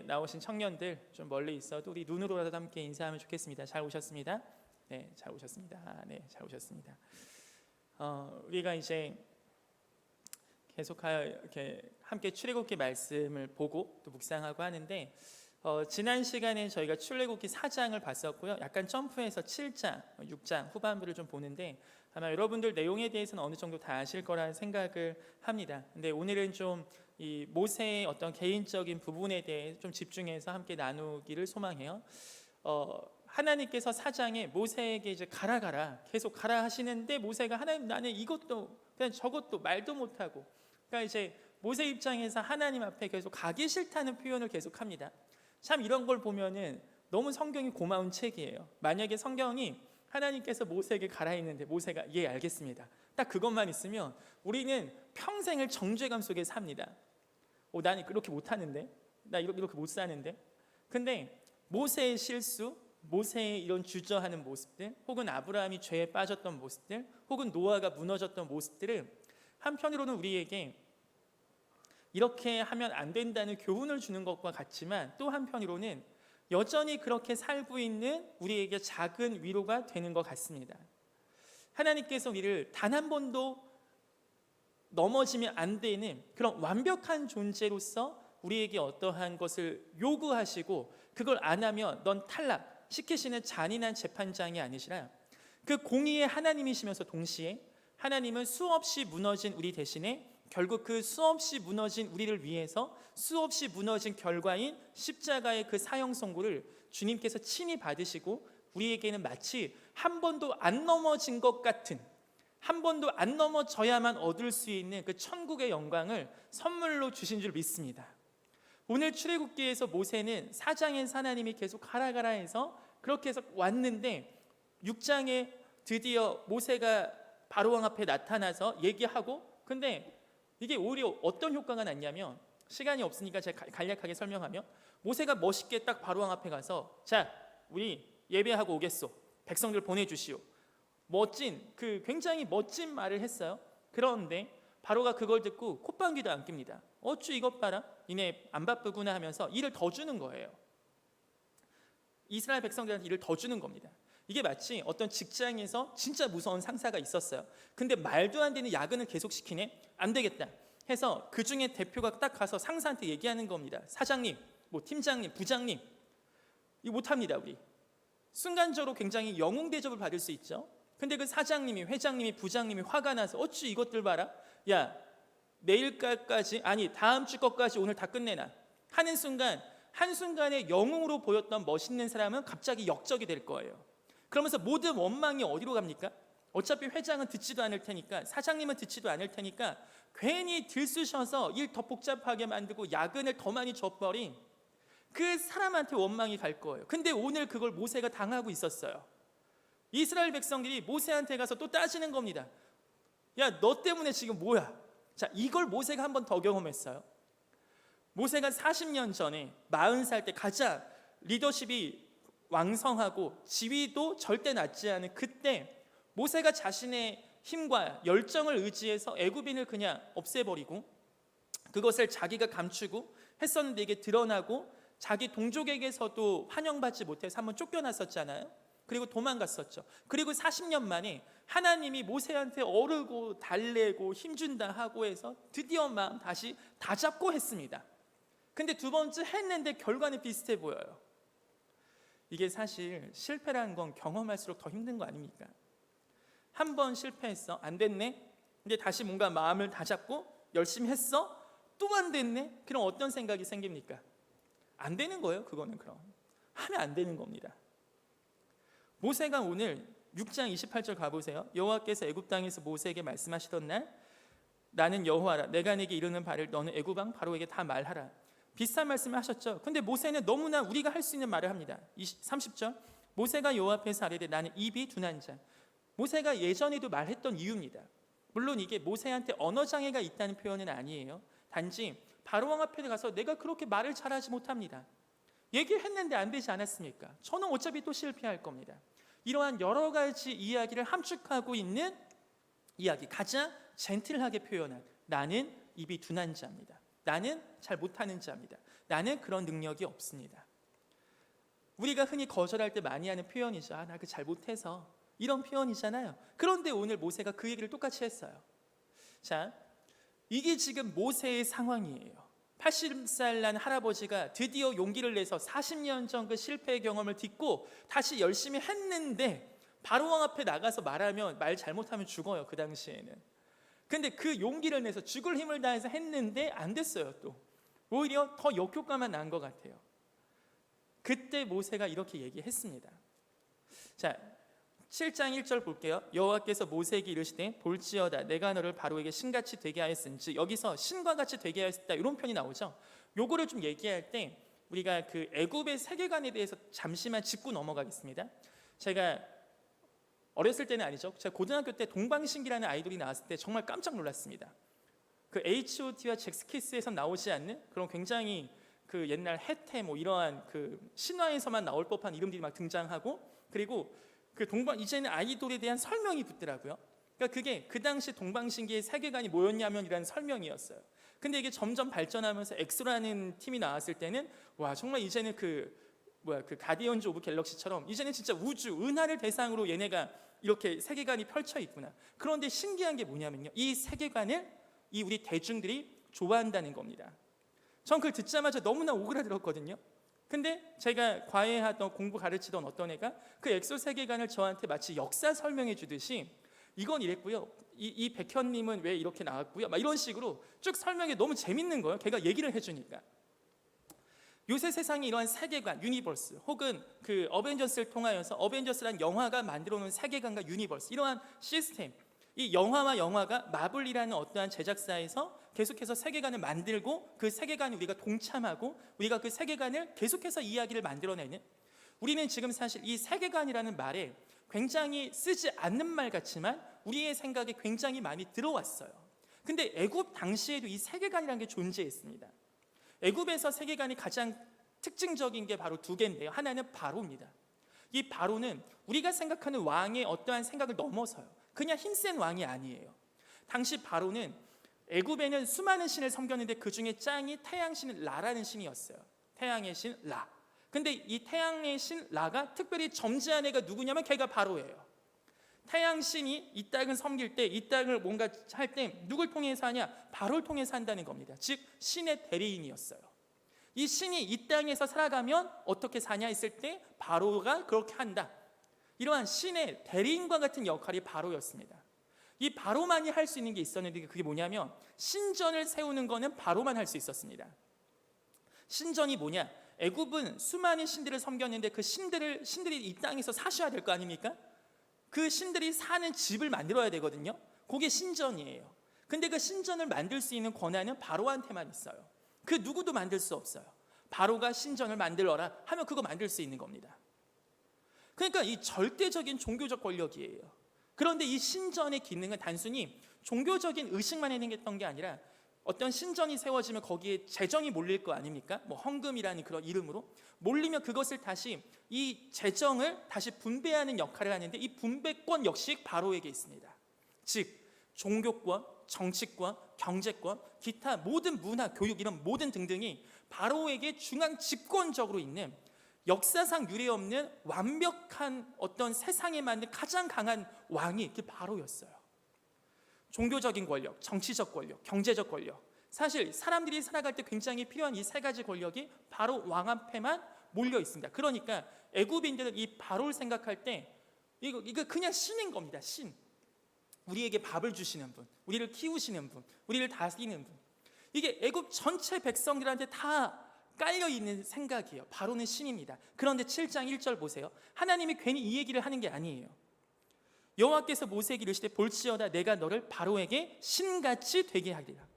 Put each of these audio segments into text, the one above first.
나오신 청년들 좀 멀리 있어도 우리 눈으로라도 함께 인사하면 좋겠습니다. 잘 오셨습니다. 네, 잘 오셨습니다. 네, 잘 오셨습니다. 우리가 이제 계속하여 이렇게 함께 출애굽기 말씀을 보고 또 묵상하고 하는데 지난 시간에 저희가 출애굽기 4장을 봤었고요. 약간 점프해서 7장, 6장 후반부를 좀 보는데 아마 여러분들 내용에 대해서는 어느 정도 다 아실 거라는 생각을 합니다. 근데 오늘은 좀 이 모세의 어떤 개인적인 부분에 대해 좀 집중해서 함께 나누기를 소망해요. 하나님께서 4장에 모세에게 이제 가라 계속 가라 하시는데 모세가 하나님 나는 이것도 그냥 저것도 말도 못하고 그러니까 이제 모세 입장에서 하나님 앞에 계속 가기 싫다는 표현을 계속합니다. 참 이런 걸 보면은 너무 성경이 고마운 책이에요. 만약에 성경이 하나님께서 모세에게 가라 했는데 모세가 예 알겠습니다 딱 그것만 있으면 우리는 평생을 정죄감 속에 삽니다. 나는 그렇게 못하는데 나 이렇게 못 사는데. 근데 모세의 실수, 모세의 이런 주저하는 모습들, 혹은 아브라함이 죄에 빠졌던 모습들, 혹은 노아가 무너졌던 모습들을 한편으로는 우리에게 이렇게 하면 안 된다는 교훈을 주는 것과 같지만 또 한편으로는 여전히 그렇게 살고 있는 우리에게 작은 위로가 되는 것 같습니다. 하나님께서 우리를 단 한 번도 넘어지면 안 되는 그런 완벽한 존재로서 우리에게 어떠한 것을 요구하시고 그걸 안 하면 넌 탈락 시키시는 잔인한 재판장이 아니시라 그 공의의 하나님이시면서 동시에 하나님은 수없이 무너진 우리 대신에 결국 그 수없이 무너진 우리를 위해서 수없이 무너진 결과인 십자가의 그 사형 선고를 주님께서 친히 받으시고 우리에게는 마치 한 번도 안 넘어진 것 같은 한 번도 안 넘어져야만 얻을 수 있는 그 천국의 영광을 선물로 주신 줄 믿습니다. 오늘 출애굽기에서 모세는 4장에서 하나님이 계속 가라 해서 그렇게 해서 왔는데 6장에 드디어 모세가 바로왕 앞에 나타나서 얘기하고 근데 이게 오히려 어떤 효과가 났냐면 시간이 없으니까 제가 간략하게 설명하면 모세가 멋있게 딱 바로왕 앞에 가서 자 우리 예배하고 오겠소 백성들 보내주시오 멋진 굉장히 멋진 말을 했어요. 그런데 바로가 그걸 듣고 콧방귀도 안 낍니다. 어쭈 이것 봐라 니네 안 바쁘구나 하면서 일을 더 주는 거예요. 이스라엘 백성들한테 일을 더 주는 겁니다. 이게 마치 어떤 직장에서 진짜 무서운 상사가 있었어요. 근데 말도 안 되는 야근을 계속 시키네. 안 되겠다 해서 그 중에 대표가 딱 가서 상사한테 얘기하는 겁니다. 사장님, 뭐 팀장님, 부장님 이거 못합니다. 우리 순간적으로 굉장히 영웅 대접을 받을 수 있죠. 근데 그 사장님이 회장님이 부장님이 화가 나서 어쭈 이것들 봐라 야 내일까지 아니 다음 주 것까지 오늘 다 끝내놔 하는 순간 한순간에 영웅으로 보였던 멋있는 사람은 갑자기 역적이 될 거예요. 그러면서 모든 원망이 어디로 갑니까? 어차피 회장은 듣지도 않을 테니까 사장님은 듣지도 않을 테니까 괜히 들쑤셔서 일 더 복잡하게 만들고 야근을 더 많이 줘버린 그 사람한테 원망이 갈 거예요. 근데 오늘 그걸 모세가 당하고 있었어요. 이스라엘 백성들이 모세한테 가서 또 따지는 겁니다. 야 너 때문에 지금 뭐야? 자 이걸 모세가 한 번 더 경험했어요. 모세가 40년 전에 40살 때 가장 리더십이 왕성하고 지위도 절대 낮지 않은 그때 모세가 자신의 힘과 열정을 의지해서 애굽인을 그냥 없애버리고 그것을 자기가 감추고 했었는데 이게 드러나고 자기 동족에게서도 환영받지 못해서 한번 쫓겨났었잖아요. 그리고 도망갔었죠. 그리고 40년 만에 하나님이 모세한테 어르고 달래고 힘준다 하고 해서 드디어 마음 다시 다잡고 했습니다. 근데 두 번째 했는데 결과는 비슷해 보여요. 이게 사실 실패라는 건 경험할수록 더 힘든 거 아닙니까? 한 번 실패했어 안 됐네. 근데 다시 뭔가 마음을 다잡고 열심히 했어 또 안 됐네. 그럼 어떤 생각이 생깁니까? 안 되는 거예요. 그거는 그럼 하면 안 되는 겁니다. 모세가 오늘 6장 28절 가보세요. 여호와께서 애굽 땅에서 모세에게 말씀하시던 날 나는 여호와라 내가 내게 이르는 바를 너는 애굽 왕 바로에게 다 말하라. 비슷한 말씀을 하셨죠. 근데 모세는 너무나 우리가 할 수 있는 말을 합니다. 30절 모세가 여호와 앞에서 아뢰되 나는 입이 둔한 자. 모세가 예전에도 말했던 이유입니다. 물론 이게 모세한테 언어 장애가 있다는 표현은 아니에요. 단지 바로왕 앞에 가서 내가 그렇게 말을 잘하지 못합니다. 얘기했는데 안 되지 않았습니까? 저는 어차피 또 실패할 겁니다. 이러한 여러 가지 이야기를 함축하고 있는 이야기 가장 젠틀하게 표현한 나는 입이 둔한 자입니다. 나는 잘 못하는 자입니다. 나는 그런 능력이 없습니다. 우리가 흔히 거절할 때 많이 하는 표현이죠. 나 그 잘 못해서, 이런 표현이잖아요. 그런데 오늘 모세가 그 얘기를 똑같이 했어요. 자, 이게 지금 모세의 상황이에요. 80살 난 할아버지가 드디어 용기를 내서 40년 전 그 실패의 경험을 딛고 다시 열심히 했는데 바로왕 앞에 나가서 말하면, 말 잘못하면 죽어요. 그 당시에는. 근데 그 용기를 내서 죽을 힘을 다해서 했는데 안 됐어요. 또 오히려 더 역효과만 난 것 같아요. 그때 모세가 이렇게 얘기했습니다. 자, 7장 1절 볼게요. 여호와께서 모세에게 이르시되 볼지어다 내가 너를 바로에게 신같이 되게 하였은즉, 여기서 신과 같이 되게 하였다 이런 표현이 나오죠. 요거를 좀 얘기할 때 우리가 그 애굽의 세계관에 대해서 잠시만 짚고 넘어가겠습니다. 제가 어렸을 때는 아니죠. 제가 고등학교 때 동방신기라는 아이돌이 나왔을 때 정말 깜짝 놀랐습니다. 그 H.O.T와 잭스키스에서 나오지 않는 그런 굉장히 그 옛날 해태 뭐 이러한 그 신화에서만 나올 법한 이름들이 막 등장하고, 그리고 그 이제는 아이돌에 대한 설명이 붙더라고요. 그러니까 그게 그 당시 동방신기의 세계관이 뭐였냐면이라는 설명이었어요. 근데 이게 점점 발전하면서 엑소라는 팀이 나왔을 때는 와, 정말 이제는 그 가디언즈 오브 갤럭시처럼 이제는 진짜 우주 은하를 대상으로 얘네가 이렇게 세계관이 펼쳐 있구나. 그런데 신기한 게 뭐냐면요, 이 세계관을 이 우리 대중들이 좋아한다는 겁니다. 전 그걸 듣자마자 너무나 오그라들었거든요. 근데 제가 과외하던 공부 가르치던 어떤 애가 그 엑소 세계관을 저한테 마치 역사 설명해 주듯이 이건 이랬고요, 이 백현님은 왜 이렇게 나왔고요, 막 이런 식으로 쭉 설명이 너무 재밌는 거예요. 걔가 얘기를 해주니까. 요새 세상에 이러한 세계관, 유니버스, 혹은 그 어벤져스를 통하여서 어벤져스란 영화가 만들어 놓은 세계관과 유니버스, 이러한 시스템, 이 영화와 영화가 마블이라는 어떠한 제작사에서 계속해서 세계관을 만들고 그 세계관에 우리가 동참하고 우리가 그 세계관을 계속해서 이야기를 만들어내는, 우리는 지금 사실 이 세계관이라는 말에 굉장히 쓰지 않는 말 같지만 우리의 생각에 굉장히 많이 들어왔어요. 근데 애굽 당시에도 이 세계관이라는 게 존재했습니다. 애굽에서 세계관이 가장 특징적인 게 바로 두 개인데요. 하나는 바로입니다. 이 바로는 우리가 생각하는 왕의 어떠한 생각을 넘어서요. 그냥 힘센 왕이 아니에요. 당시 바로는 애굽에는 수많은 신을 섬겼는데 그 중에 짱이 태양신 라라는 신이었어요. 태양의 신 라. 근데 이 태양의 신 라가 특별히 점지한 애가 누구냐면 걔가 바로예요. 태양신이 이 땅을 섬길 때, 이 땅을 뭔가 할 때 누굴 통해서 하냐? 바로를 통해서 한다는 겁니다. 즉 신의 대리인이었어요. 이 신이 이 땅에서 살아가면 어떻게 사냐 했을 때 바로가 그렇게 한다. 이러한 신의 대리인과 같은 역할이 바로였습니다. 이 바로만이 할 수 있는 게 있었는데 그게 뭐냐면 신전을 세우는 거는 바로만 할 수 있었습니다. 신전이 뭐냐? 애굽은 수많은 신들을 섬겼는데 그 신들이 이 땅에서 사셔야 될 거 아닙니까? 그 신들이 사는 집을 만들어야 되거든요. 그게 신전이에요. 근데 그 신전을 만들 수 있는 권한은 바로한테만 있어요. 그 누구도 만들 수 없어요. 바로가 신전을 만들어라 하면 그거 만들 수 있는 겁니다. 그러니까 이 절대적인 종교적 권력이에요. 그런데 이 신전의 기능은 단순히 종교적인 의식만 해냈던 게 아니라 어떤 신전이 세워지면 거기에 재정이 몰릴 거 아닙니까? 뭐 헌금이라는 그런 이름으로 몰리면 그것을 다시 이 재정을 다시 분배하는 역할을 하는데 이 분배권 역시 바로에게 있습니다. 즉 종교권, 정치권, 경제권, 기타 모든 문화, 교육 이런 모든 등등이 바로에게 중앙 집권적으로 있는 역사상 유례없는 완벽한 어떤 세상에 맞는 가장 강한 왕이 그 바로였어요. 종교적인 권력, 정치적 권력, 경제적 권력, 사실 사람들이 살아갈 때 굉장히 필요한 이 세 가지 권력이 바로 왕 앞에만 몰려 있습니다. 그러니까 애굽인들은 이 바로를 생각할 때 이거 그냥 신인 겁니다. 신. 우리에게 밥을 주시는 분, 우리를 키우시는 분, 우리를 다스리는 분. 이게 애굽 전체 백성들한테 다 깔려있는 생각이에요. 바로는 신입니다. 그런데 7장 1절 보세요. 하나님이 괜히 이 얘기를 하는 게 아니에요. 여호와께서 모세에게 이르시되 볼지어다 내가 너를 바로에게 신같이 되게 하리라.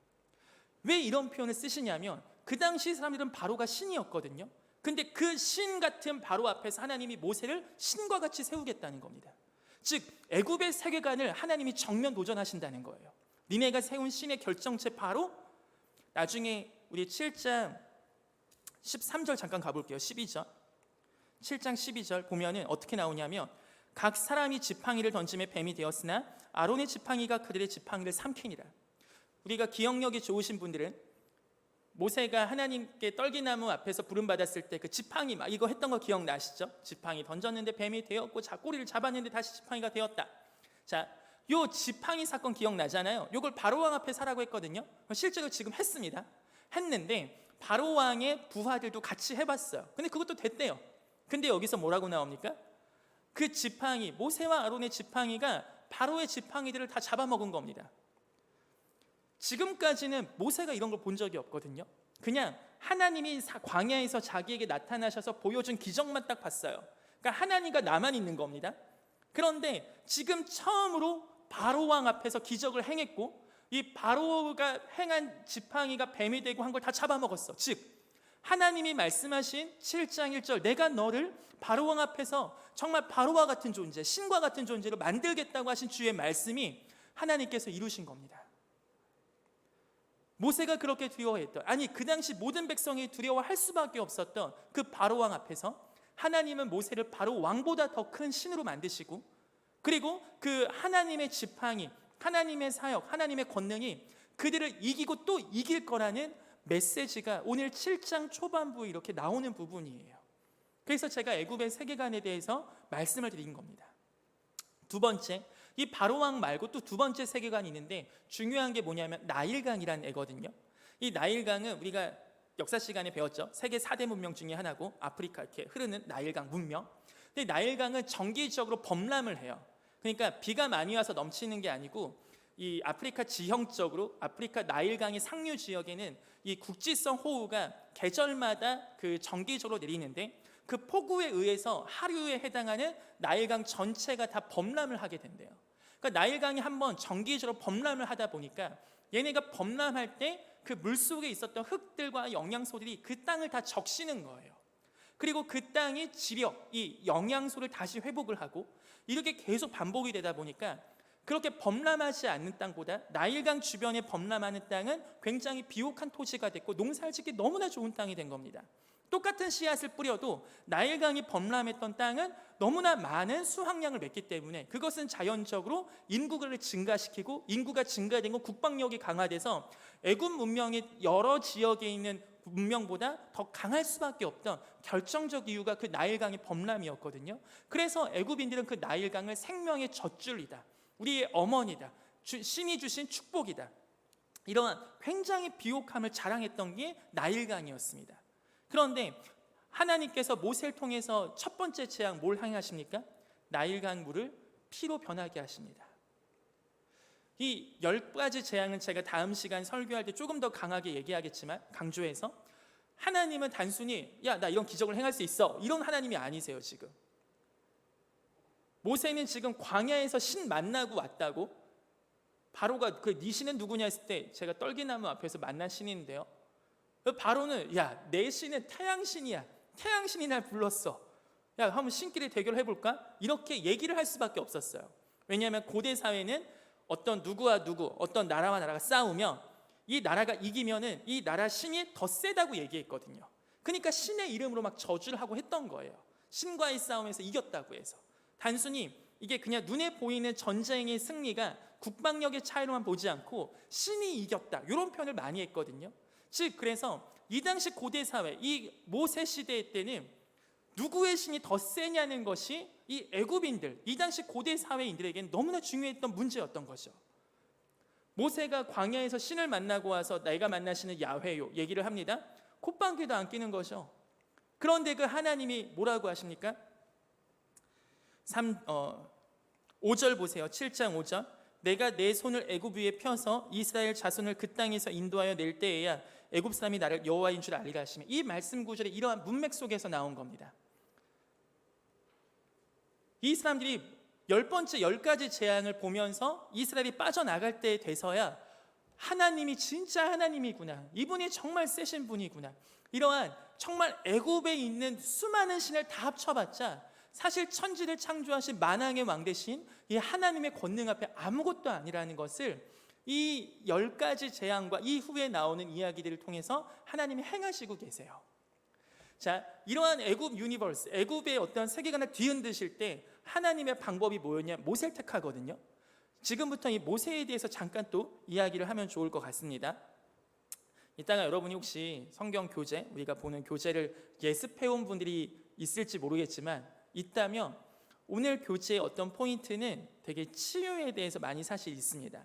왜 이런 표현을 쓰시냐면 그 당시 사람들은 바로가 신이었거든요. 근데 그 신 같은 바로 앞에서 하나님이 모세를 신과 같이 세우겠다는 겁니다. 즉 애굽의 세계관을 하나님이 정면 도전하신다는 거예요. 니네가 세운 신의 결정체 바로, 나중에 우리 7장 13절 잠깐 가볼게요. 12절 7장 12절 보면은 어떻게 나오냐면 각 사람이 지팡이를 던짐에 뱀이 되었으나 아론의 지팡이가 그들의 지팡이를 삼키니라. 우리가 기억력이 좋으신 분들은 모세가 하나님께 떨기나무 앞에서 부름받았을 때 그 지팡이 막 이거 했던 거 기억나시죠? 지팡이 던졌는데 뱀이 되었고 꼬리를 잡았는데 다시 지팡이가 되었다. 자, 요 지팡이 사건 기억나잖아요. 요걸 바로왕 앞에 하라고 했거든요. 실제로 지금 했는데 바로왕의 부하들도 같이 해봤어요. 근데 그것도 됐대요. 근데 여기서 뭐라고 나옵니까? 그 지팡이, 모세와 아론의 지팡이가 바로의 지팡이들을 다 잡아먹은 겁니다. 지금까지는 모세가 이런 걸 본 적이 없거든요. 그냥 하나님이 광야에서 자기에게 나타나셔서 보여준 기적만 딱 봤어요. 그러니까 하나님과 나만 있는 겁니다. 그런데 지금 처음으로 바로왕 앞에서 기적을 행했고, 이 바로가 행한 지팡이가 뱀이 되고 한 걸 다 잡아먹었어. 즉 하나님이 말씀하신 7장 1절 내가 너를 바로왕 앞에서 정말 바로와 같은 존재, 신과 같은 존재로 만들겠다고 하신 주의 말씀이 하나님께서 이루신 겁니다. 모세가 그렇게 두려워했던, 아니 그 당시 모든 백성이 두려워할 수밖에 없었던 그 바로왕 앞에서 하나님은 모세를 바로 왕보다 더 큰 신으로 만드시고, 그리고 그 하나님의 지팡이, 하나님의 사역, 하나님의 권능이 그들을 이기고 또 이길 거라는 메시지가 오늘 7장 초반부에 이렇게 나오는 부분이에요. 그래서 제가 애굽의 세계관에 대해서 말씀을 드린 겁니다. 두 번째, 이 바로왕 말고 또 두 번째 세계관이 있는데 중요한 게 뭐냐면 나일강이라는 애거든요. 이 나일강은 우리가 역사 시간에 배웠죠. 세계 4대 문명 중에 하나고 아프리카 이렇게 흐르는 나일강 문명. 근데 나일강은 정기적으로 범람을 해요. 그러니까 비가 많이 와서 넘치는 게 아니고 이 아프리카 지형적으로 아프리카 나일강의 상류 지역에는 이 국지성 호우가 계절마다 그 정기적으로 내리는데 그 폭우에 의해서 하류에 해당하는 나일강 전체가 다 범람을 하게 된대요. 그러니까 나일강이 한번 정기적으로 범람을 하다 보니까 얘네가 범람할 때 그 물속에 있었던 흙들과 영양소들이 그 땅을 다 적시는 거예요. 그리고 그 땅이 지력, 이 영양소를 다시 회복을 하고 이렇게 계속 반복이 되다 보니까 그렇게 범람하지 않는 땅보다 나일강 주변에 범람하는 땅은 굉장히 비옥한 토지가 됐고 농사를 짓기 너무나 좋은 땅이 된 겁니다. 똑같은 씨앗을 뿌려도 나일강이 범람했던 땅은 너무나 많은 수확량을 맺기 때문에 그것은 자연적으로 인구를 증가시키고, 인구가 증가된 건 국방력이 강화돼서 애굽 문명의 여러 지역에 있는 문명보다 더 강할 수밖에 없던 결정적 이유가 그 나일강의 범람이었거든요. 그래서 애굽인들은 그 나일강을 생명의 젖줄이다, 우리의 어머니다, 신이 주신 축복이다, 이러한 굉장히 비옥함을 자랑했던 게 나일강이었습니다. 그런데 하나님께서 모세를 통해서 첫 번째 재앙 뭘 행하십니까? 나일강 물을 피로 변하게 하십니다. 이 10가지 재앙은 제가 다음 시간 설교할 때 조금 더 강하게 얘기하겠지만 강조해서, 하나님은 단순히 야 나 이런 기적을 행할 수 있어 이런 하나님이 아니세요. 지금 모세는 지금 광야에서 신 만나고 왔다고, 바로가 그 네 신은 누구냐 했을 때 제가 떨기나무 앞에서 만난 신인데요, 바로는 야 내 신은 태양신이야, 태양신이 날 불렀어, 야 한번 신끼리 대결해볼까? 이렇게 얘기를 할 수밖에 없었어요. 왜냐하면 고대 사회는 어떤 누구와 누구, 어떤 나라와 나라가 싸우면 이 나라가 이기면은 이 나라 신이 더 세다고 얘기했거든요. 그러니까 신의 이름으로 막 저주를 하고 했던 거예요. 신과의 싸움에서 이겼다고 해서. 단순히 이게 그냥 눈에 보이는 전쟁의 승리가 국방력의 차이로만 보지 않고 신이 이겼다, 이런 표현을 많이 했거든요. 즉 그래서 이 당시 고대 사회, 이 모세 시대 때는 누구의 신이 더 세냐는 것이 이 애굽인들, 이 당시 고대 사회인들에게는 너무나 중요했던 문제였던 거죠. 모세가 광야에서 신을 만나고 와서 내가 만나시는 야훼요 얘기를 합니다. 콧방귀도 안 끼는 거죠. 그런데 그 하나님이 뭐라고 하십니까? 5절 보세요. 7장 5절. 내가 내 손을 애굽 위에 펴서 이스라엘 자손을 그 땅에서 인도하여 낼 때에야 애굽 사람이 나를 여호와인 줄 알리라 하시며, 이 말씀 구절이 이러한 문맥 속에서 나온 겁니다. 이 사람들이 10가지 재앙을 보면서 이스라엘이 빠져나갈 때 돼서야 하나님이 진짜 하나님이구나, 이분이 정말 세신 분이구나, 이러한 정말 애굽에 있는 수많은 신을 다 합쳐봤자 사실 천지를 창조하신 만왕의 왕 대신 이 하나님의 권능 앞에 아무것도 아니라는 것을 이 10가지 재앙과 이후에 나오는 이야기들을 통해서 하나님이 행하시고 계세요. 자, 이러한 애굽 유니버스, 애굽의 어떤 세계관을 뒤흔드실 때 하나님의 방법이 뭐였냐? 모세를 택하거든요. 지금부터 이 모세에 대해서 잠깐 또 이야기를 하면 좋을 것 같습니다. 이따가 여러분이 혹시 성경 교재, 우리가 보는 교재를 예습해온 분들이 있을지 모르겠지만 있다면 오늘 교재의 어떤 포인트는 되게 치유에 대해서 많이 사실 있습니다.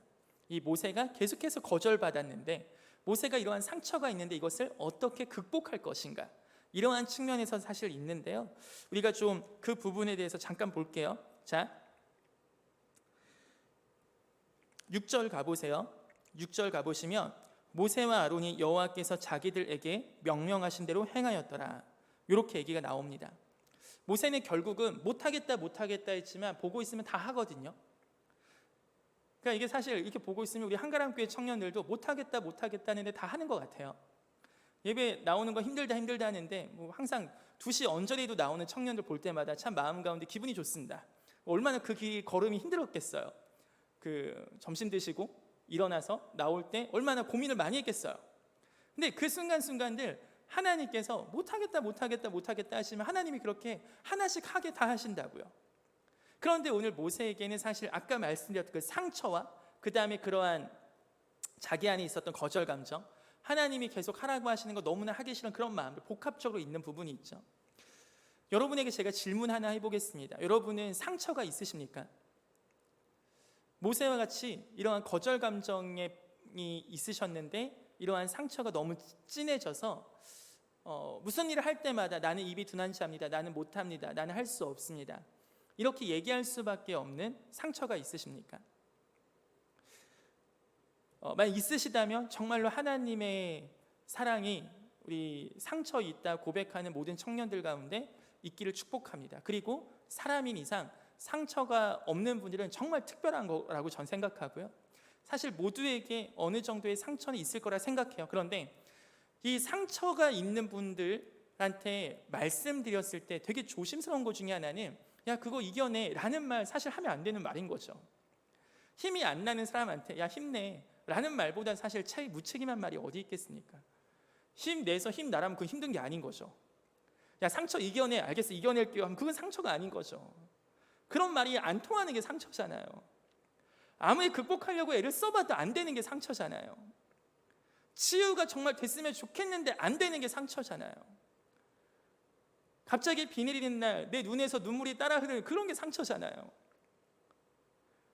이 모세가 계속해서 거절받았는데 모세가 이러한 상처가 있는데 이것을 어떻게 극복할 것인가, 이러한 측면에서 사실 있는데요. 우리가 좀 그 부분에 대해서 잠깐 볼게요. 자, 6절 가보세요. 6절 가보시면 모세와 아론이 여호와께서 자기들에게 명령하신 대로 행하였더라, 이렇게 얘기가 나옵니다. 모세는 결국은 못하겠다 했지만 보고 있으면 다 하거든요. 그러니까 이게 사실 이렇게 보고 있으면 우리 한가람교회 청년들도 못하겠다 하는데 다 하는 것 같아요. 예배 나오는 거 힘들다 하는데 뭐 항상 2시 언저리에도 나오는 청년들 볼 때마다 참 마음 가운데 기분이 좋습니다. 얼마나 그 길 걸음이 힘들었겠어요. 그 점심 드시고 일어나서 나올 때 얼마나 고민을 많이 했겠어요. 근데 그 순간순간들 하나님께서 못하겠다 하시면 하나님이 그렇게 하나씩 하게 다 하신다고요. 그런데 오늘 모세에게는 사실 아까 말씀드렸던 그 상처와 그 다음에 그러한 자기 안에 있었던 거절 감정, 하나님이 계속 하라고 하시는 거 너무나 하기 싫은 그런 마음들 복합적으로 있는 부분이 있죠. 여러분에게 제가 질문 하나 해보겠습니다. 여러분은 상처가 있으십니까? 모세와 같이 이러한 거절 감정이 있으셨는데 이러한 상처가 너무 진해져서 무슨 일을 할 때마다 나는 입이 둔한 자입니다, 나는 못합니다, 나는 할 수 없습니다, 이렇게 얘기할 수밖에 없는 상처가 있으십니까? 만약 있으시다면 정말로 하나님의 사랑이 우리 상처 있다 고백하는 모든 청년들 가운데 있기를 축복합니다. 그리고 사람인 이상 상처가 없는 분들은 정말 특별한 거라고 전 생각하고요. 사실 모두에게 어느 정도의 상처는 있을 거라 생각해요. 그런데 이 상처가 있는 분들한테 말씀드렸을 때 되게 조심스러운 것 중에 하나는 야 그거 이겨내 라는 말 사실 하면 안 되는 말인 거죠. 힘이 안 나는 사람한테 야 힘내 라는 말보다 사실 무책임한 말이 어디 있겠습니까? 힘내서 힘나라면 그건 힘든 게 아닌 거죠. 야 상처 이겨내, 알겠어 이겨낼게요 하면 그건 상처가 아닌 거죠. 그런 말이 안 통하는 게 상처잖아요. 아무리 극복하려고 애를 써봐도 안 되는 게 상처잖아요. 치유가 정말 됐으면 좋겠는데 안 되는 게 상처잖아요. 갑자기 비 내리는 날 내 눈에서 눈물이 따라 흐르는 그런 게 상처잖아요.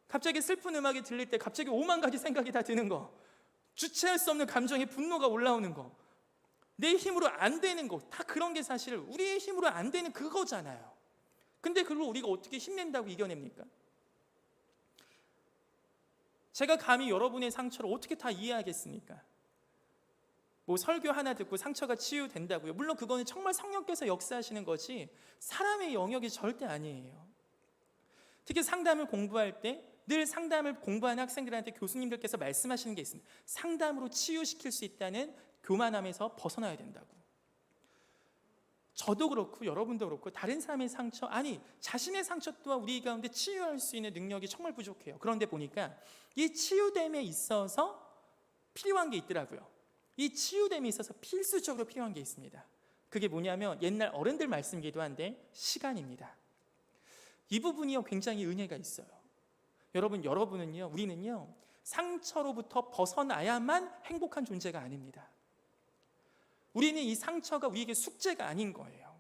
갑자기 슬픈 음악이 들릴 때 갑자기 5만 가지 생각이 다 드는 거, 주체할 수 없는 감정의 분노가 올라오는 거, 내 힘으로 안 되는 거, 다 그런 게 사실 우리의 힘으로 안 되는 그거잖아요. 근데 그걸 우리가 어떻게 힘낸다고 이겨냅니까? 제가 감히 여러분의 상처를 어떻게 다 이해하겠습니까? 뭐 설교 하나 듣고 상처가 치유된다고요? 물론 그거는 정말 성령께서 역사하시는 거지 사람의 영역이 절대 아니에요. 특히 상담을 공부할 때 늘 상담을 공부하는 학생들한테 교수님들께서 말씀하시는 게 있습니다. 상담으로 치유시킬 수 있다는 교만함에서 벗어나야 된다고. 저도 그렇고 여러분도 그렇고 다른 사람의 상처, 아니 자신의 상처 또한 우리 가운데 치유할 수 있는 능력이 정말 부족해요. 그런데 보니까 이 치유됨에 있어서 필요한 게 있더라고요. 이 치유됨에 있어서 필수적으로 필요한 게 있습니다. 그게 뭐냐면 옛날 어른들 말씀이기도 한데 시간입니다. 이 부분이요 굉장히 은혜가 있어요. 여러분은요, 우리는요 상처로부터 벗어나야만 행복한 존재가 아닙니다. 우리는 이 상처가 우리에게 숙제가 아닌 거예요.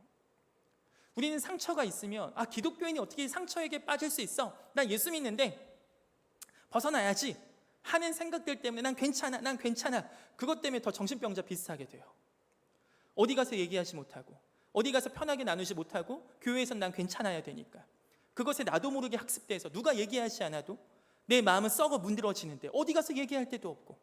우리는 상처가 있으면 기독교인이 어떻게 상처에게 빠질 수 있어? 난 예수 믿는데 벗어나야지 하는 생각들 때문에 난 괜찮아 그것 때문에 더 정신병자 비슷하게 돼요. 어디 가서 얘기하지 못하고 어디 가서 편하게 나누지 못하고 교회에선 난 괜찮아야 되니까 그것에 나도 모르게 학습돼서 누가 얘기하지 않아도 내 마음은 썩어 문드러지는데 어디 가서 얘기할 데도 없고,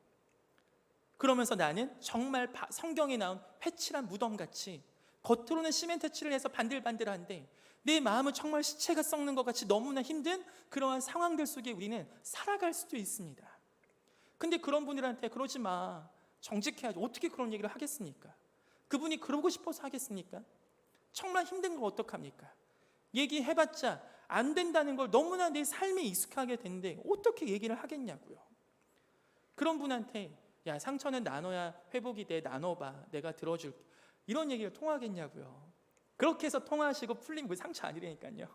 그러면서 나는 정말 성경에 나온 회칠한 무덤같이 겉으로는 시멘트 칠을 해서 반들반들한데 내 마음은 정말 시체가 썩는 것 같이 너무나 힘든 그러한 상황들 속에 우리는 살아갈 수도 있습니다. 근데 그런 분들한테 그러지 마, 정직해야지, 어떻게 그런 얘기를 하겠습니까? 그분이 그러고 싶어서 하겠습니까? 정말 힘든 걸 어떡합니까? 얘기해봤자 안 된다는 걸 너무나 내 삶에 익숙하게 된데 어떻게 얘기를 하겠냐고요. 그런 분한테 야 상처는 나눠야 회복이 돼, 나눠봐, 내가 들어줄게, 이런 얘기가 통하겠냐고요. 그렇게 해서 통하시고 풀리면 그 상처 아니라니까요.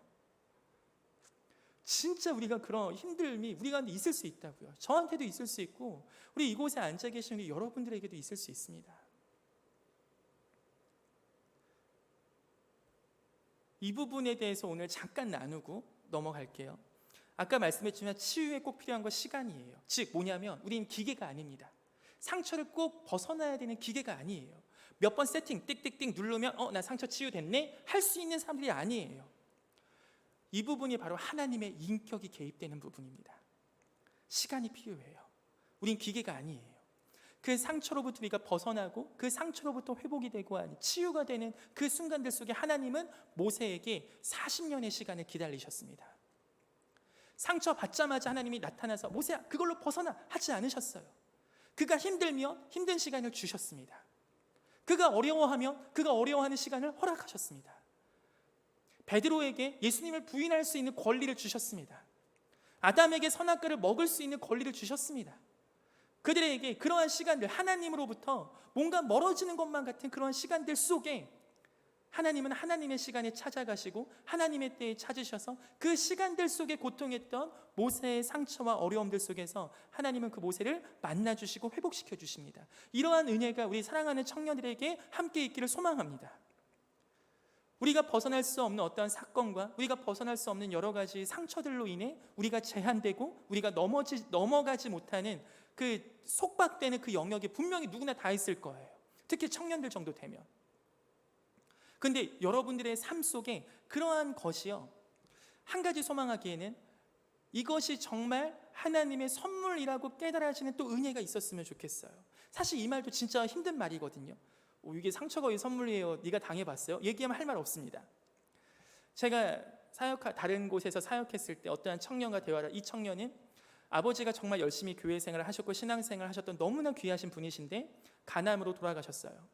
진짜 우리가 그런 힘듦이 우리가 있을 수 있다고요. 저한테도 있을 수 있고 우리 이곳에 앉아 계시는 여러분들에게도 있을 수 있습니다. 이 부분에 대해서 오늘 잠깐 나누고 넘어갈게요. 아까 말씀했지만 치유에 꼭 필요한 건 시간이에요. 즉 뭐냐면 우리는 기계가 아닙니다. 상처를 꼭 벗어나야 되는 기계가 아니에요. 몇 번 세팅 띡띡띡 누르면 나 상처 치유됐네 할 수 있는 사람들이 아니에요. 이 부분이 바로 하나님의 인격이 개입되는 부분입니다. 시간이 필요해요. 우린 기계가 아니에요. 그 상처로부터 우리가 벗어나고 그 상처로부터 회복이 되고 치유가 되는 그 순간들 속에 하나님은 모세에게 40년의 시간을 기다리셨습니다. 상처 받자마자 하나님이 나타나서 모세야 그걸로 벗어나 하지 않으셨어요. 그가 힘들면 힘든 시간을 주셨습니다. 그가 어려워하면 그가 어려워하는 시간을 허락하셨습니다. 베드로에게 예수님을 부인할 수 있는 권리를 주셨습니다. 아담에게 선악과를 먹을 수 있는 권리를 주셨습니다. 그들에게 그러한 시간들, 하나님으로부터 뭔가 멀어지는 것만 같은 그러한 시간들 속에 하나님은 하나님의 시간에 찾아가시고 하나님의 때에 찾으셔서 그 시간들 속에 고통했던 모세의 상처와 어려움들 속에서 하나님은 그 모세를 만나주시고 회복시켜 주십니다. 이러한 은혜가 우리 사랑하는 청년들에게 함께 있기를 소망합니다. 우리가 벗어날 수 없는 어떠한 사건과 우리가 벗어날 수 없는 여러 가지 상처들로 인해 우리가 제한되고 우리가 넘어가지 못하는 그 속박되는 그 영역이 분명히 누구나 다 있을 거예요. 특히 청년들 정도 되면. 근데 여러분들의 삶 속에 그러한 것이요, 한 가지 소망하기에는 이것이 정말 하나님의 선물이라고 깨달아지는 또 은혜가 있었으면 좋겠어요. 사실 이 말도 진짜 힘든 말이거든요. 이게 상처가 왜 선물이에요? 네가 당해봤어요? 얘기하면 할 말 없습니다. 제가 다른 곳에서 사역했을 때 어떠한 청년과 대화를, 이 청년은 아버지가 정말 열심히 교회 생활을 하셨고 신앙생활을 하셨던 너무나 귀하신 분이신데 간암으로 돌아가셨어요.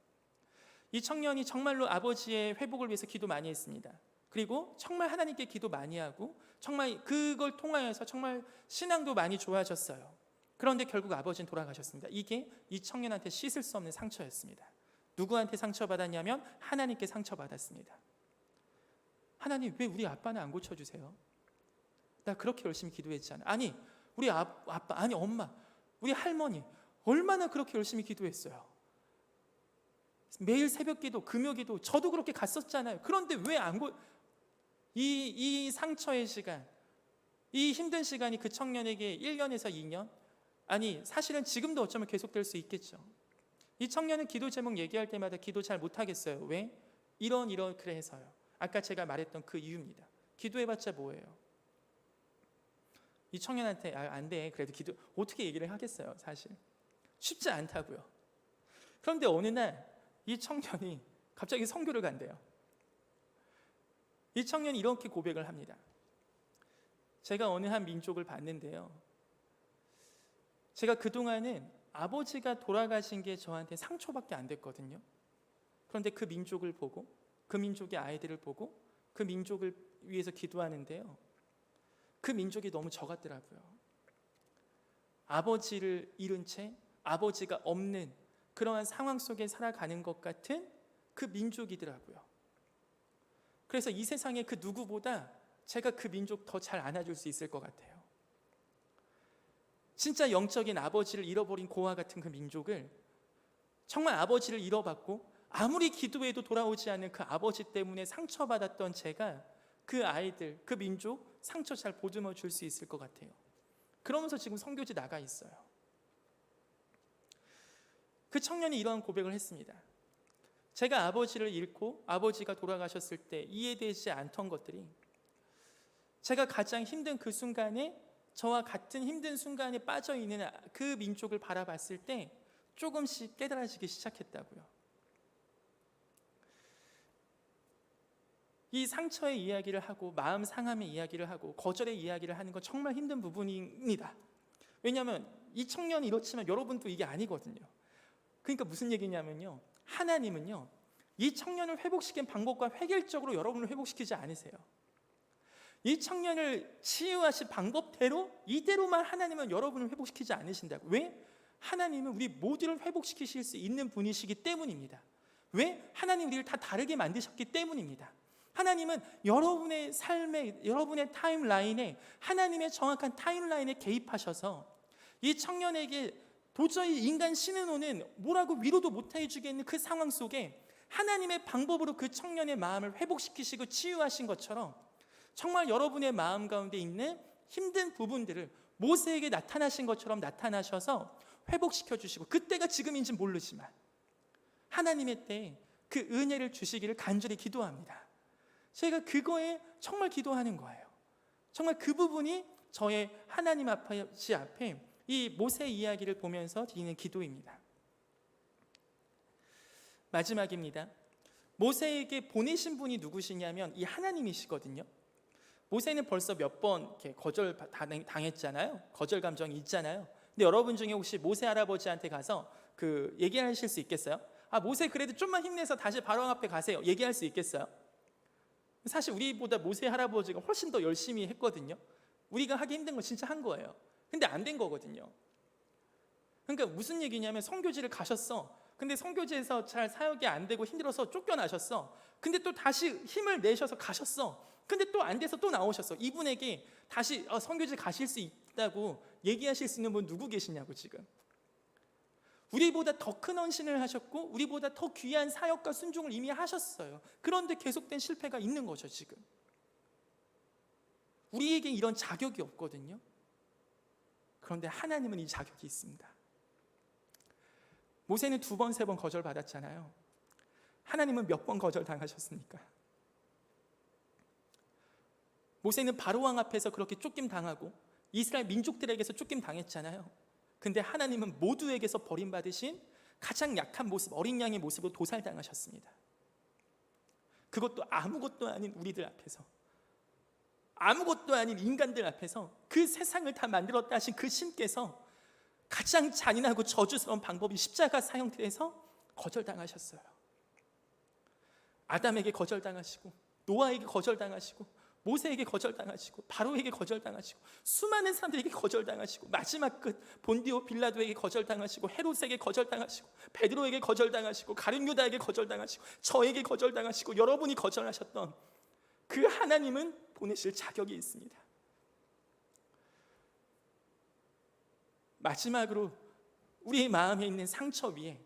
이 청년이 정말로 아버지의 회복을 위해서 기도 많이 했습니다. 그리고 정말 하나님께 기도 많이 하고 정말 그걸 통하여서 정말 신앙도 많이 좋아졌어요. 그런데 결국 아버지는 돌아가셨습니다. 이게 이 청년한테 씻을 수 없는 상처였습니다. 누구한테 상처받았냐면 하나님께 상처받았습니다. 하나님 왜 우리 아빠는 안 고쳐주세요? 나 그렇게 열심히 기도했잖아. 아니 우리 아빠, 아니 엄마, 우리 할머니 얼마나 그렇게 열심히 기도했어요. 매일 새벽기도, 금요기도 저도 그렇게 갔었잖아요. 그런데 왜 안 이 상처의 시간, 이 힘든 시간이 그 청년에게 1년에서 2년, 아니 사실은 지금도 어쩌면 계속될 수 있겠죠. 이 청년은 기도 제목 얘기할 때마다 기도 잘 못하겠어요. 왜? 이런 그래 해서요. 아까 제가 말했던 그 이유입니다. 기도해봤자 뭐예요? 이 청년한테 안 돼, 그래도 기도 어떻게 얘기를 하겠어요? 사실 쉽지 않다고요. 그런데 어느 날 이 청년이 갑자기 선교를 간대요. 이 청년이 이렇게 고백을 합니다. 제가 어느 한 민족을 봤는데요, 제가 그동안은 아버지가 돌아가신 게 저한테 상처밖에 안 됐거든요. 그런데 그 민족을 보고 그 민족의 아이들을 보고 그 민족을 위해서 기도하는데요, 그 민족이 너무 저 같더라고요. 아버지를 잃은 채 아버지가 없는 그러한 상황 속에 살아가는 것 같은 그 민족이더라고요. 그래서 이 세상에 그 누구보다 제가 그 민족 더 잘 안아줄 수 있을 것 같아요. 진짜 영적인 아버지를 잃어버린 고아 같은 그 민족을, 정말 아버지를 잃어봤고 아무리 기도해도 돌아오지 않는 그 아버지 때문에 상처받았던 제가 그 아이들, 그 민족 상처 잘 보듬어 줄 수 있을 것 같아요. 그러면서 지금 선교지 나가 있어요. 그 청년이 이러한 고백을 했습니다. 제가 아버지를 잃고 아버지가 돌아가셨을 때 이해되지 않던 것들이 제가 가장 힘든 그 순간에, 저와 같은 힘든 순간에 빠져있는 그 민족을 바라봤을 때 조금씩 깨달아지기 시작했다고요. 이 상처의 이야기를 하고 마음 상함의 이야기를 하고 거절의 이야기를 하는 건 정말 힘든 부분입니다. 왜냐하면 이 청년이 이렇지만 여러분도 이게 아니거든요. 그러니까 무슨 얘기냐면요, 하나님은요 이 청년을 회복시킨 방법과 획일적으로 여러분을 회복시키지 않으세요. 이 청년을 치유하신 방법대로 이대로만 하나님은 여러분을 회복시키지 않으신다고. 왜? 하나님은 우리 모두를 회복시키실 수 있는 분이시기 때문입니다. 왜? 하나님 우리를 다 다르게 만드셨기 때문입니다. 하나님은 여러분의 삶에, 여러분의 타임라인에, 하나님의 정확한 타임라인에 개입하셔서 이 청년에게 도저히 인간 신은호는 뭐라고 위로도 못 해주겠는 그 상황 속에 하나님의 방법으로 그 청년의 마음을 회복시키시고 치유하신 것처럼 정말 여러분의 마음 가운데 있는 힘든 부분들을 모세에게 나타나신 것처럼 나타나셔서 회복시켜 주시고, 그때가 지금인지 모르지만 하나님의 때에 그 은혜를 주시기를 간절히 기도합니다. 제가 그거에 정말 기도하는 거예요. 정말 그 부분이 저의 하나님 앞에 이 모세 이야기를 보면서 드리는 기도입니다. 마지막입니다. 모세에게 보내신 분이 누구시냐면 이 하나님이시거든요. 모세는 벌써 몇 번 거절 당했잖아요. 거절 감정이 있잖아요. 근데 여러분 중에 혹시 모세 할아버지한테 가서 그 얘기하실 수 있겠어요? 모세 그래도 좀만 힘내서 다시 바로 앞에 가세요. 얘기할 수 있겠어요? 사실 우리보다 모세 할아버지가 훨씬 더 열심히 했거든요. 우리가 하기 힘든 건 진짜 한 거예요. 근데 안 된 거거든요. 그러니까 무슨 얘기냐면 선교지를 가셨어. 근데 선교지에서 잘 사역이 안 되고 힘들어서 쫓겨나셨어. 근데 또 다시 힘을 내셔서 가셨어. 근데 또 안 돼서 또 나오셨어. 이분에게 다시 선교지 가실 수 있다고 얘기하실 수 있는 분 누구 계시냐고 지금. 우리보다 더 큰 헌신을 하셨고 우리보다 더 귀한 사역과 순종을 이미 하셨어요. 그런데 계속된 실패가 있는 거죠 지금. 우리에게 이런 자격이 없거든요. 그런데 하나님은 이 자격이 있습니다. 모세는 2번, 3번 거절받았잖아요. 하나님은 몇 번 거절당하셨습니까? 모세는 바로왕 앞에서 그렇게 쫓김당하고 이스라엘 민족들에게서 쫓김당했잖아요. 근데 하나님은 모두에게서 버림받으신 가장 약한 모습, 어린 양의 모습으로 도살당하셨습니다. 그것도 아무것도 아닌 우리들 앞에서, 아무것도 아닌 인간들 앞에서 그 세상을 다 만들었다 하신 그 신께서 가장 잔인하고 저주스러운 방법이 십자가 사형틀에서 거절당하셨어요. 아담에게 거절당하시고 노아에게 거절당하시고 모세에게 거절당하시고 바로에게 거절당하시고 수많은 사람들에게 거절당하시고 마지막 끝 본디오 빌라도에게 거절당하시고 헤롯에게 거절당하시고 베드로에게 거절당하시고 가룟 유다에게 거절당하시고 저에게 거절당하시고 여러분이 거절하셨던 그 하나님은 보내실 자격이 있습니다. 마지막으로 우리의 마음에 있는 상처 위에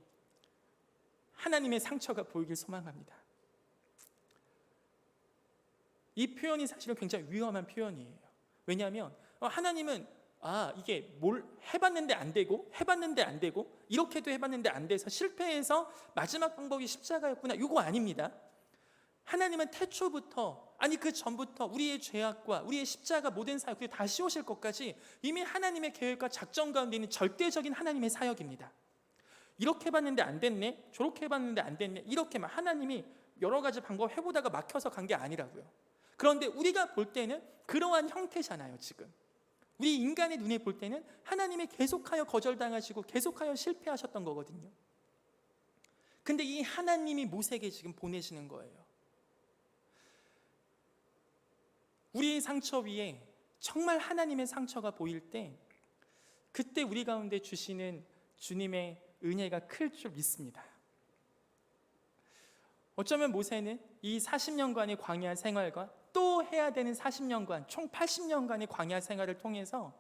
하나님의 상처가 보이길 소망합니다. 이 표현이 사실은 굉장히 위험한 표현이에요. 왜냐하면 하나님은 이게 뭘 해봤는데 안 되고 해봤는데 안 되고 이렇게도 해봤는데 안 돼서 실패해서 마지막 방법이 십자가였구나, 이거 아닙니다. 하나님은 태초부터, 아니 그 전부터 우리의 죄악과 우리의 십자가 모든 사역을 다 씌우실 것까지 이미 하나님의 계획과 작전 가운데 있는 절대적인 하나님의 사역입니다. 이렇게 해봤는데 안 됐네, 저렇게 해봤는데 안 됐네, 이렇게만 하나님이 여러 가지 방법 해보다가 막혀서 간 게 아니라고요. 그런데 우리가 볼 때는 그러한 형태잖아요. 지금 우리 인간의 눈에 볼 때는 하나님이 계속하여 거절당하시고 계속하여 실패하셨던 거거든요. 근데 이 하나님이 모세에게 지금 보내시는 거예요. 우리의 상처 위에 정말 하나님의 상처가 보일 때 그때 우리 가운데 주시는 주님의 은혜가 클 줄 믿습니다. 어쩌면 모세는 이 40년간의 광야 생활과 또 해야 되는 40년간, 총 80년간의 광야 생활을 통해서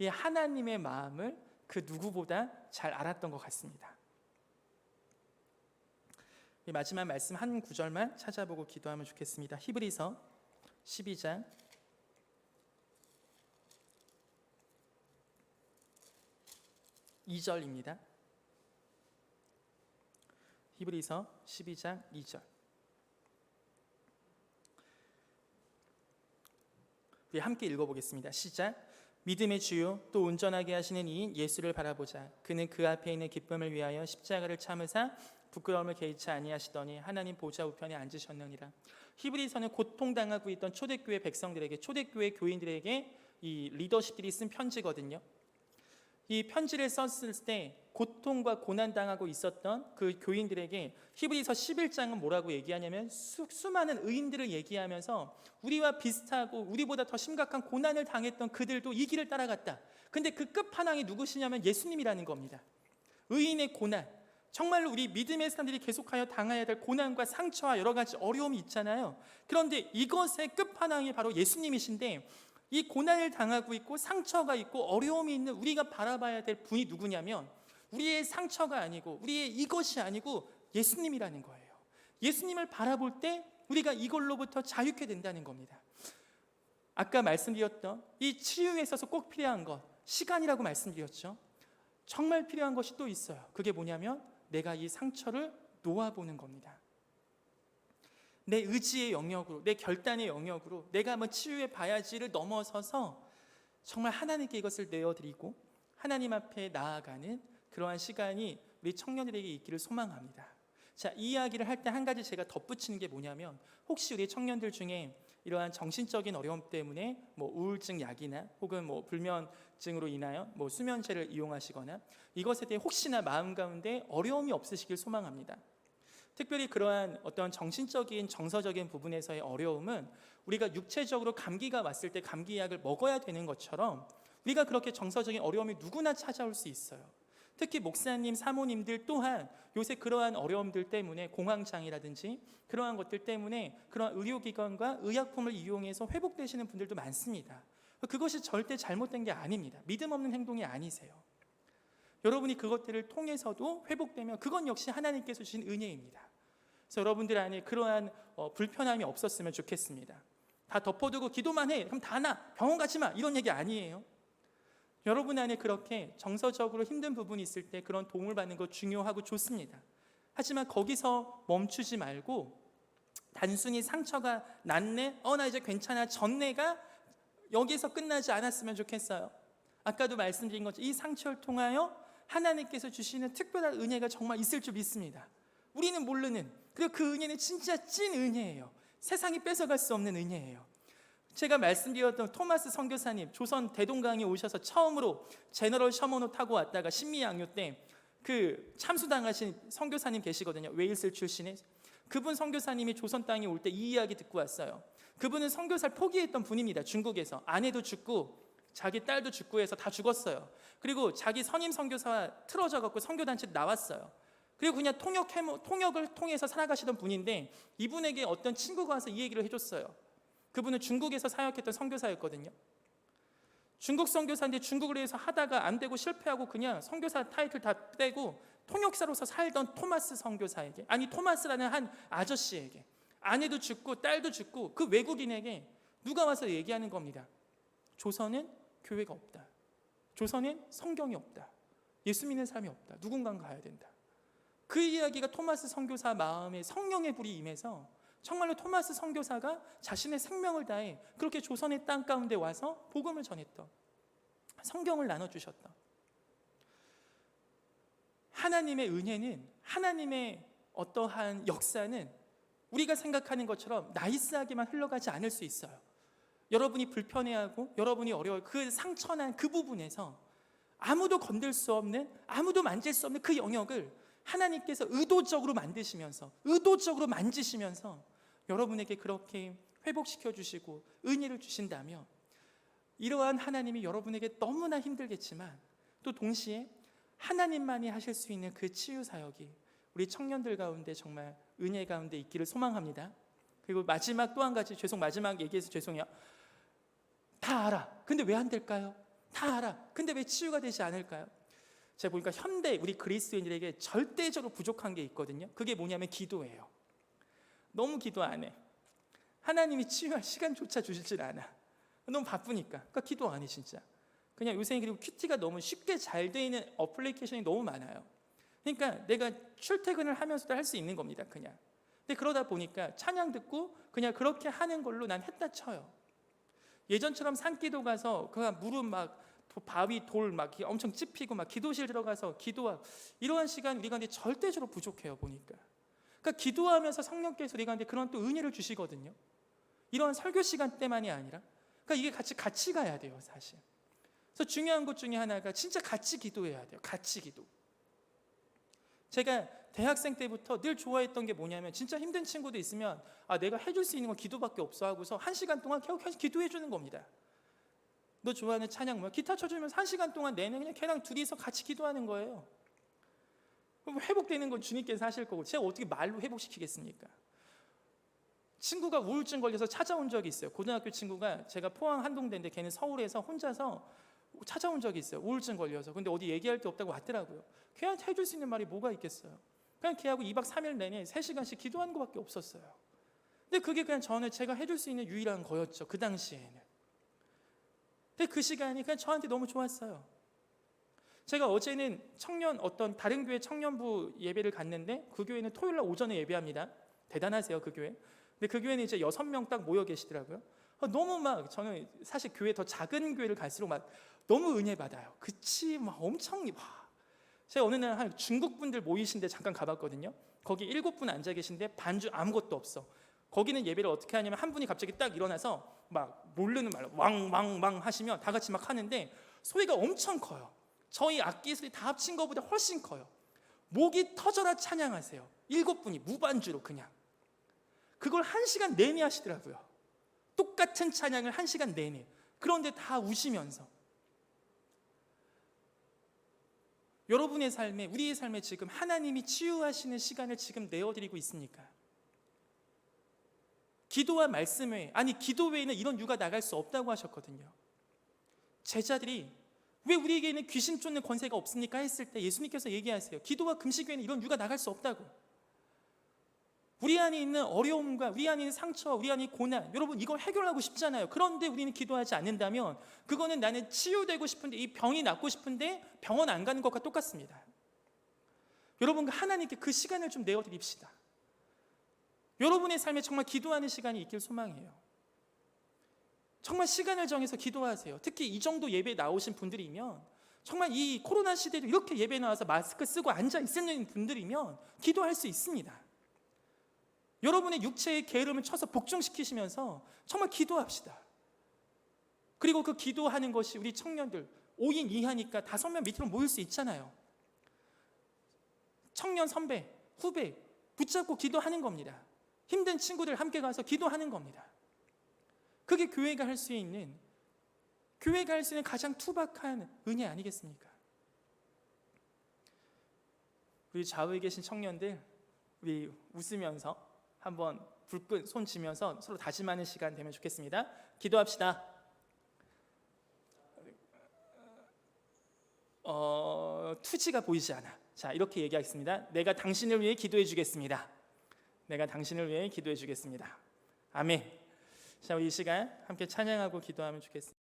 이 하나님의 마음을 그 누구보다 잘 알았던 것 같습니다. 이 마지막 말씀 한 구절만 찾아보고 기도하면 좋겠습니다. 히브리서 12장 2절입니다. 히브리서 12장 2절. 우리 함께 읽어보겠습니다. 시작. 믿음의 주요 또 온전하게 하시는 이인 예수를 바라보자. 그는 그 앞에 있는 기쁨을 위하여 십자가를 참으사 부끄러움을 개의치 아니하시더니 하나님 보좌 우편에 앉으셨느니라. 히브리서는 고통당하고 있던 초대교회 백성들에게, 초대교회 교인들에게 이 리더십들이 쓴 편지거든요. 이 편지를 썼을 때 고통과 고난당하고 있었던 그 교인들에게 히브리서 11장은 뭐라고 얘기하냐면 수많은 의인들을 얘기하면서 우리와 비슷하고 우리보다 더 심각한 고난을 당했던 그들도 이 길을 따라갔다. 근데 그 끝판왕이 누구시냐면 예수님이라는 겁니다. 의인의 고난, 정말로 우리 믿음의 사람들이 계속하여 당해야 될 고난과 상처와 여러 가지 어려움이 있잖아요. 그런데 이것의 끝판왕이 바로 예수님이신데, 이 고난을 당하고 있고 상처가 있고 어려움이 있는 우리가 바라봐야 될 분이 누구냐면, 우리의 상처가 아니고 우리의 이것이 아니고 예수님이라는 거예요. 예수님을 바라볼 때 우리가 이걸로부터 자유케 된다는 겁니다. 아까 말씀드렸던 이 치유에 있어서 꼭 필요한 것, 시간이라고 말씀드렸죠. 정말 필요한 것이 또 있어요. 그게 뭐냐면 내가 이 상처를 놓아보는 겁니다. 내 의지의 영역으로, 내 결단의 영역으로 내가 한번 치유해 봐야지를 넘어서서 정말 하나님께 이것을 내어드리고 하나님 앞에 나아가는 그러한 시간이 우리 청년들에게 있기를 소망합니다. 자, 이 이야기를 할 때 한 가지 제가 덧붙이는 게 뭐냐면, 혹시 우리 청년들 중에 이러한 정신적인 어려움 때문에 우울증 약이나 혹은 불면증으로 인하여 수면제를 이용하시거나 이것에 대해 혹시나 마음 가운데 어려움이 없으시길 소망합니다. 특별히 그러한 어떤 정신적인 정서적인 부분에서의 어려움은 우리가 육체적으로 감기가 왔을 때 감기약을 먹어야 되는 것처럼 우리가 그렇게 정서적인 어려움이 누구나 찾아올 수 있어요. 특히 목사님, 사모님들 또한 요새 그러한 어려움들 때문에 공황장애라든지 그러한 것들 때문에 그러한 의료기관과 의약품을 이용해서 회복되시는 분들도 많습니다. 그것이 절대 잘못된 게 아닙니다. 믿음 없는 행동이 아니세요. 여러분이 그것들을 통해서도 회복되면 그건 역시 하나님께서 주신 은혜입니다. 그래서 여러분들 안에 그러한 불편함이 없었으면 좋겠습니다. 다 덮어두고 기도만 해, 그럼 다 나, 병원 가지 마, 이런 얘기 아니에요. 여러분 안에 그렇게 정서적으로 힘든 부분이 있을 때 그런 도움을 받는 것 중요하고 좋습니다. 하지만 거기서 멈추지 말고 단순히 상처가 났네, 나 이제 괜찮아, 졌네가 여기서 끝나지 않았으면 좋겠어요. 아까도 말씀드린 것처럼 이 상처를 통하여 하나님께서 주시는 특별한 은혜가 정말 있을 줄 믿습니다. 우리는 모르는, 그리고 그 은혜는 진짜 찐 은혜예요. 세상이 뺏어갈 수 없는 은혜예요. 제가 말씀드렸던 토마스 선교사님, 조선 대동강에 오셔서 처음으로 제너럴 셔먼호 타고 왔다가 신미양요 때 그 참수당하신 선교사님 계시거든요. 웨일스 출신의 그분 선교사님이 조선 땅에 올 때 이 이야기 듣고 왔어요. 그분은 선교사를 포기했던 분입니다. 중국에서 아내도 죽고 자기 딸도 죽고 해서 다 죽었어요. 그리고 자기 선임 선교사와 틀어져 갖고 선교단체 나왔어요. 그리고 그냥 통역을 통해서 살아가시던 분인데, 이분에게 어떤 친구가 와서 이 얘기를 해줬어요. 그분은 중국에서 사역했던 선교사였거든요. 중국 선교사인데 중국을 위해서 하다가 안 되고 실패하고 그냥 선교사 타이틀 다 떼고 통역사로서 살던 토마스 선교사에게, 아니 토마스라는 한 아저씨에게 아내도 죽고 딸도 죽고 그 외국인에게 누가 와서 얘기하는 겁니다. 조선은 교회가 없다. 조선엔 성경이 없다. 예수 믿는 사람이 없다. 누군가는 가야 된다. 그 이야기가 토마스 선교사 마음에 성령의 불이 임해서 정말로 토마스 선교사가 자신의 생명을 다해 그렇게 조선의 땅 가운데 와서 복음을 전했던, 성경을 나눠주셨던, 하나님의 은혜는, 하나님의 어떠한 역사는 우리가 생각하는 것처럼 나이스하게만 흘러가지 않을 수 있어요. 여러분이 불편해하고 여러분이 어려워요. 그 상처난 그 부분에서 아무도 건들 수 없는, 아무도 만질 수 없는 그 영역을 하나님께서 의도적으로 만드시면서, 의도적으로 만지시면서 여러분에게 그렇게 회복시켜 주시고 은혜를 주신다면, 이러한 하나님이 여러분에게 너무나 힘들겠지만 또 동시에 하나님만이 하실 수 있는 그 치유 사역이 우리 청년들 가운데 정말 은혜 가운데 있기를 소망합니다. 그리고 마지막 또 한 가지, 마지막 얘기해서 죄송해요. 다 알아. 근데 왜 안 될까요? 다 알아. 근데 왜 치유가 되지 않을까요? 제가 보니까 현대 우리 그리스도인들에게 절대적으로 부족한 게 있거든요. 그게 뭐냐면 기도예요. 너무 기도 안 해. 하나님이 치유할 시간조차 주시질 않아. 너무 바쁘니까. 그러니까 기도 안 해 진짜. 그냥 요새 그리고 큐티가 너무 쉽게 잘 돼 있는 어플리케이션이 너무 많아요. 그러니까 내가 출퇴근을 하면서도 할 수 있는 겁니다. 그냥. 근데 그러다 보니까 찬양 듣고 그냥 그렇게 하는 걸로 난 했다 쳐요. 예전처럼 산기도 가서 그 무릎 막 바위 돌 막 엄청 찝히고 막 기도실 들어가서 기도하고 이러한 시간 우리 가운데 절대적으로 부족해요. 보니까. 그러니까 기도하면서 성령께서 우리 가운데 그런 또 은혜를 주시거든요. 이러한 설교 시간 때만이 아니라, 그러니까 이게 같이 가야 돼요, 사실. 그래서 중요한 것 중에 하나가 진짜 같이 기도해야 돼요. 같이 기도. 제가 대학생 때부터 늘 좋아했던 게 뭐냐면, 진짜 힘든 친구도 있으면 내가 해줄 수 있는 건 기도밖에 없어 하고서 1시간 동안 계속 기도해 주는 겁니다. 너 좋아하는 찬양 뭐야? 기타 쳐주면서 1시간 동안 내내 그냥 걔랑 둘이서 같이 기도하는 거예요. 회복되는 건 주님께서 하실 거고 제가 어떻게 말로 회복시키겠습니까? 친구가 우울증 걸려서 찾아온 적이 있어요. 고등학교 친구가, 제가 포항 한동대인데 걔는 서울에서 혼자서 찾아온 적이 있어요. 우울증 걸려서. 근데 어디 얘기할 데 없다고 왔더라고요. 걔한테 해줄 수 있는 말이 뭐가 있겠어요? 그냥 걔하고 2박 3일 내내 3시간씩 기도하는 것밖에 없었어요. 근데 그게 그냥 제가 해줄 수 있는 유일한 거였죠, 그 당시에는. 근데 그 시간이 그냥 저한테 너무 좋았어요. 제가 어제는 어떤 다른 교회 청년부 예배를 갔는데, 그 교회는 토요일날 오전에 예배합니다. 대단하세요, 그 교회. 근데 그 교회는 이제 6명 딱 모여 계시더라고요. 너무 저는 사실 교회 더 작은 교회를 갈수록 너무 은혜 받아요. 그치, 엄청 제가 어느 날 한 중국 분들 모이신데 잠깐 가봤거든요. 거기 7분 앉아 계신데 반주 아무것도 없어. 거기는 예배를 어떻게 하냐면, 한 분이 갑자기 딱 일어나서 모르는 말로 왕왕왕 하시면 다 같이 하는데 소리가 엄청 커요. 저희 악기 소리 다 합친 것보다 훨씬 커요. 목이 터져라 찬양하세요. 7분이 무반주로 그냥. 그걸 1시간 내내 하시더라고요. 똑같은 찬양을 1시간 내내. 그런데 다 우시면서. 여러분의 삶에, 우리의 삶에 지금 하나님이 치유하시는 시간을 지금 내어드리고 있습니까? 기도와 말씀 외에, 기도 외에는 이런 유가 나갈 수 없다고 하셨거든요. 제자들이 왜 우리에게는 귀신 쫓는 권세가 없습니까? 했을 때 예수님께서 얘기하세요. 기도와 금식 외에는 이런 유가 나갈 수 없다고. 우리 안에 있는 어려움과 우리 안에 있는 상처와 우리 안에 있는 고난, 여러분 이걸 해결하고 싶잖아요. 그런데 우리는 기도하지 않는다면 그거는 나는 치유되고 싶은데, 이 병이 낫고 싶은데 병원 안 가는 것과 똑같습니다. 여러분과 하나님께 그 시간을 좀 내어드립시다. 여러분의 삶에 정말 기도하는 시간이 있길 소망해요. 정말 시간을 정해서 기도하세요. 특히 이 정도 예배에 나오신 분들이면, 정말 이 코로나 시대도 이렇게 예배 나와서 마스크 쓰고 앉아 있는 분들이면 기도할 수 있습니다. 여러분의 육체의 게으름을 쳐서 복종시키시면서 정말 기도합시다. 그리고 그 기도하는 것이 우리 청년들 5인 이하니까 5명 밑으로 모일 수 있잖아요. 청년 선배, 후배 붙잡고 기도하는 겁니다. 힘든 친구들 함께 가서 기도하는 겁니다. 그게 교회가 할 수 있는 가장 투박한 은혜 아니겠습니까? 우리 좌우에 계신 청년들, 우리 웃으면서 한번 불끈 손 쥐면서 서로 다짐하는 시간 되면 좋겠습니다. 기도합시다. 투지가 보이지 않아. 자, 이렇게 얘기하겠습니다. 내가 당신을 위해 기도해 주겠습니다. 내가 당신을 위해 기도해 주겠습니다. 아멘. 자, 우리 이 시간 함께 찬양하고 기도하면 좋겠습니다.